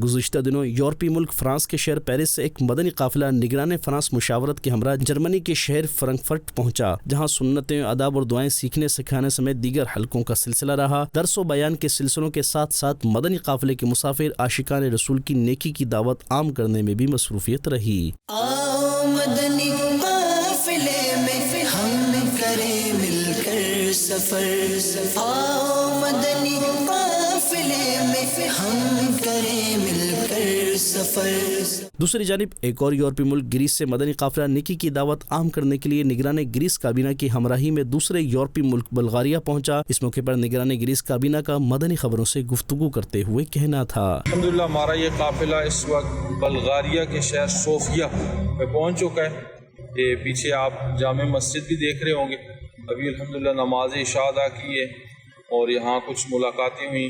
گزشتہ دنوں یورپی ملک فرانس کے شہر پیرس سے ایک مدنی قافلہ نگران فرانس مشاورت کے ہمراہ جرمنی کے شہر فرانکفرٹ پہنچا، جہاں سنتیں، آداب اور دعائیں سیکھنے سکھانے سمیت دیگر حلقوں کا سلسلہ رہا۔ درس و بیان کے سلسلوں کے ساتھ ساتھ مدنی قافلے کے مسافر عاشقان رسول کی نیکی کی دعوت عام کرنے میں بھی مصروفیت رہی۔ مدنی قافلے میں ہم کریں مل کر سفر، مدنی قافلے میں ہم کریں مل کر سفر۔ دوسری جانب ایک اور یورپی ملک گریس سے مدنی قافلہ نیکی کی دعوت عام کرنے کے لیے نگران گریس کابینہ کی ہمراہی میں دوسرے یورپی ملک بلغاریہ پہنچا۔ اس موقع پر نگران گریس کابینہ کا مدنی خبروں سے گفتگو کرتے ہوئے کہنا تھا: الحمدللہ ہمارا یہ قافلہ اس وقت بلغاریہ کے شہر صوفیہ میں پہنچ چکا ہے۔ یہ پیچھے آپ جامع مسجد بھی دیکھ رہے ہوں گے۔ ابھی الحمدللہ نماز عشاء ادا کی ہے اور یہاں کچھ ملاقاتیں ہوئیں،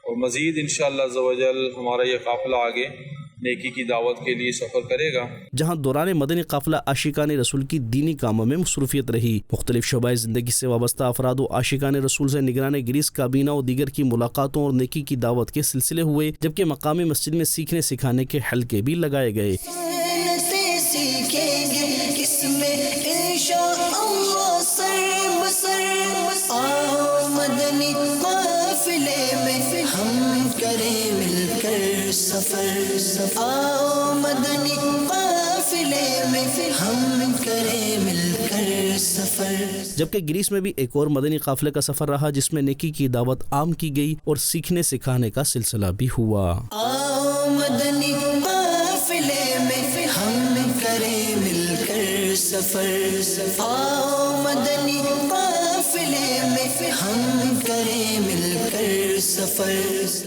اور مزید انشاءاللہ عز و جل ہمارا یہ قافلہ آگے نیکی کی دعوت کے لیے سفر کرے گا، جہاں دوران مدنی قافلہ عاشقان رسول کی دینی کاموں میں مصروفیت رہی۔ مختلف شعبۂ زندگی سے وابستہ افراد و عاشقان رسول سے نگران گریس کابینہ و دیگر کی ملاقاتوں اور نیکی کی دعوت کے سلسلے ہوئے، جبکہ مقامی مسجد میں سیکھنے سکھانے کے حلقے بھی لگائے گئے۔ مدنی قافلے میں ہم کریں مل کر سفر، مدنی قافلے میں ہم کریں مل کر سفر۔ جبکہ گریس میں بھی ایک اور مدنی قافلے کا سفر رہا، جس میں نیکی کی دعوت عام کی گئی اور سیکھنے سکھانے کا سلسلہ بھی ہوا۔ مدنی قافلے میں ہم کریں مل کر سفر، مدنی قافلے میں ہم کریں مل کر سفر۔